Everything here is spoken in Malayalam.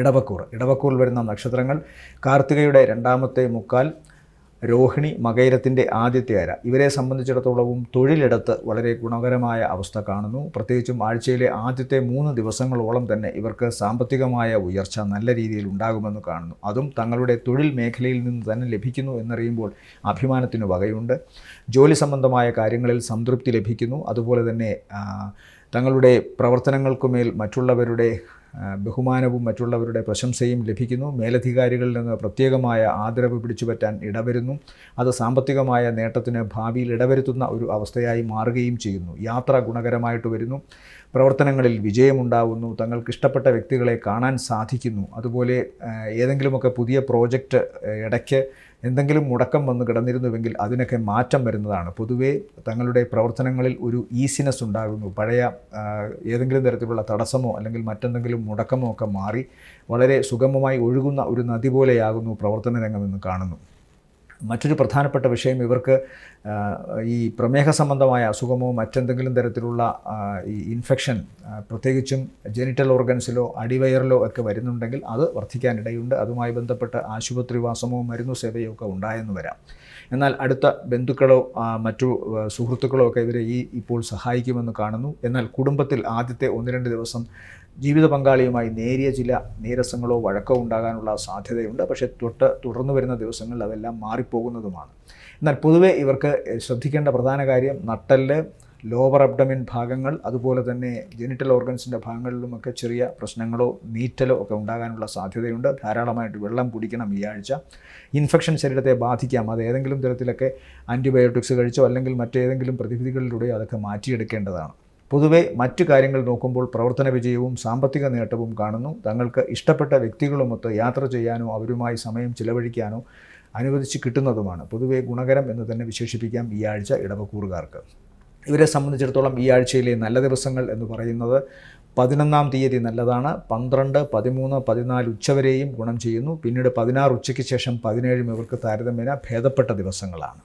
ഇടവക്കൂറിൽ വരുന്ന നക്ഷത്രങ്ങൾ കാർത്തികയുടെ രണ്ടാമത്തെ മുക്കാൽ, രോഹിണി മകയിരത്തിൻ്റെ ആദ്യത്തെ അര. ഇവരെ സംബന്ധിച്ചിടത്തോളവും തൊഴിലിടത്ത് വളരെ ഗുണകരമായ അവസ്ഥ കാണുന്നു. പ്രത്യേകിച്ചും ആഴ്ചയിലെ ആദ്യത്തെ 3 ദിവസങ്ങളോളം തന്നെ ഇവർക്ക് സാമ്പത്തികമായ ഉയർച്ച നല്ല രീതിയിൽ ഉണ്ടാകുമെന്ന് കാണുന്നു. അതും തങ്ങളുടെ തൊഴിൽ മേഖലയിൽ നിന്ന് തന്നെ ലഭിക്കുന്നു എന്നറിയുമ്പോൾ അഭിമാനത്തിന് വകയുണ്ട്. ജോലി സംബന്ധമായ കാര്യങ്ങളിൽ സംതൃപ്തി ലഭിക്കുന്നു. അതുപോലെ തന്നെ തങ്ങളുടെ പ്രവർത്തനങ്ങൾക്കുമേൽ മറ്റുള്ളവരുടെ ബഹുമാനവും മറ്റുള്ളവരുടെ പ്രശംസയും ലഭിക്കുന്നു. മേലധികാരികളിൽ നിന്ന് പ്രത്യേകമായ ആദരവ് പിടിച്ചുപറ്റാൻ ഇടവരുന്നു. അത് സാമ്പത്തികമായ നേട്ടത്തിന് ഭാവിയിൽ ഇടവരുത്തുന്ന ഒരു അവസ്ഥയായി മാറുകയും ചെയ്യുന്നു. യാത്ര ഗുണകരമായിട്ട് വരുന്നു. പ്രവർത്തനങ്ങളിൽ വിജയമുണ്ടാവുന്നു. തങ്ങൾക്കിഷ്ടപ്പെട്ട വ്യക്തികളെ കാണാൻ സാധിക്കുന്നു. അതുപോലെ ഏതെങ്കിലുമൊക്കെ പുതിയ പ്രോജക്റ്റ് ഇടയ്ക്ക് എന്തെങ്കിലും മുടക്കം വന്ന് കിടന്നിരുന്നുവെങ്കിൽ അതിനൊക്കെ മാറ്റം വരുന്നതാണ്. പൊതുവേ തങ്ങളുടെ പ്രവർത്തനങ്ങളിൽ ഒരു ഈസിനെസ് ഉണ്ടാകുന്നു. പഴയ ഏതെങ്കിലും തരത്തിലുള്ള തടസ്സമോ അല്ലെങ്കിൽ മറ്റെന്തെങ്കിലും മുടക്കമോ ഒക്കെ മാറി വളരെ സുഗമമായി ഒഴുകുന്ന ഒരു നദി പോലെയാകുന്നു പ്രവർത്തന രംഗമെന്ന് കാണുന്നു. മറ്റൊരു പ്രധാനപ്പെട്ട വിഷയം, ഇവർക്ക് ഈ പ്രമേഹ സംബന്ധമായ അസുഖമോ മറ്റെന്തെങ്കിലും തരത്തിലുള്ള ഈ ഇൻഫെക്ഷൻ പ്രത്യേകിച്ചും ജെനിറ്റൽ ഓർഗൻസിലോ അടിവയറിലോ ഒക്കെ വരുന്നുണ്ടെങ്കിൽ അത് വർദ്ധിക്കാനിടയുണ്ട്. അതുമായി ബന്ധപ്പെട്ട് ആശുപത്രിവാസമോ മരുന്നു സേവയോ ഒക്കെ ഉണ്ടായെന്ന് വരാം. എന്നാൽ അടുത്ത ബന്ധുക്കളോ മറ്റു സുഹൃത്തുക്കളോ ഒക്കെ ഇവരെ ഇപ്പോൾ സഹായിക്കുമെന്ന് കാണുന്നു. എന്നാൽ കുടുംബത്തിൽ ആദ്യത്തെ 1-2 ദിവസം ജീവിത പങ്കാളിയുമായി നേരിയ ചില നീരസങ്ങളോ വഴക്കോ ഉണ്ടാകാനുള്ള സാധ്യതയുണ്ട്. പക്ഷേ തുടർന്നു വരുന്ന ദിവസങ്ങളിൽ അതെല്ലാം മാറിപ്പോകുന്നതുമാണ്. എന്നാൽ പൊതുവെ ഇവർക്ക് ശ്രദ്ധിക്കേണ്ട പ്രധാന കാര്യം നട്ടെല്ല്, ലോവർ അബ്ഡമിൻ ഭാഗങ്ങൾ, അതുപോലെ തന്നെ ജെനിറ്റൽ ഓർഗൻസിൻ്റെ ഭാഗങ്ങളിലുമൊക്കെ ചെറിയ പ്രശ്നങ്ങളോ നീറ്റലോ ഒക്കെ ഉണ്ടാകാനുള്ള സാധ്യതയുണ്ട്. ധാരാളമായിട്ട് വെള്ളം കുടിക്കണം ഈ ആഴ്ച. ഇൻഫെക്ഷൻ ശരീരത്തെ ബാധിക്കാം. അത് ഏതെങ്കിലും തരത്തിലൊക്കെ ആൻറ്റിബയോട്ടിക്സ് കഴിച്ചോ അല്ലെങ്കിൽ മറ്റേതെങ്കിലും പ്രതിവിധികളിലൂടെയോ അതൊക്കെ മാറ്റിയെടുക്കേണ്ടതാണ്. പൊതുവെ മറ്റു കാര്യങ്ങൾ നോക്കുമ്പോൾ പ്രവർത്തന വിജയവും സാമ്പത്തിക നേട്ടവും കാണുന്നു. തങ്ങൾക്ക് ഇഷ്ടപ്പെട്ട വ്യക്തികളുമൊത്ത് യാത്ര ചെയ്യാനോ അവരുമായി സമയം ചിലവഴിക്കാനോ അനുവദിച്ച് കിട്ടുന്നതുമാണ്. പൊതുവെ ഗുണകരം എന്ന് തന്നെ വിശേഷിപ്പിക്കാം ഈ ആഴ്ച ഇടവക്കൂറുകാർക്ക്. ഇവരെ സംബന്ധിച്ചിടത്തോളം ഈ ആഴ്ചയിലെ നല്ല ദിവസങ്ങൾ എന്ന് പറയുന്നത് 11-ാം തീയതി നല്ലതാണ്. 12, 13, 14 ഉച്ചവരെയും ഗുണം ചെയ്യുന്നു. പിന്നീട് 16 ഉച്ചയ്ക്ക് ശേഷം 17 ഇവർക്ക് താരതമ്യേന ഭേദപ്പെട്ട ദിവസങ്ങളാണ്.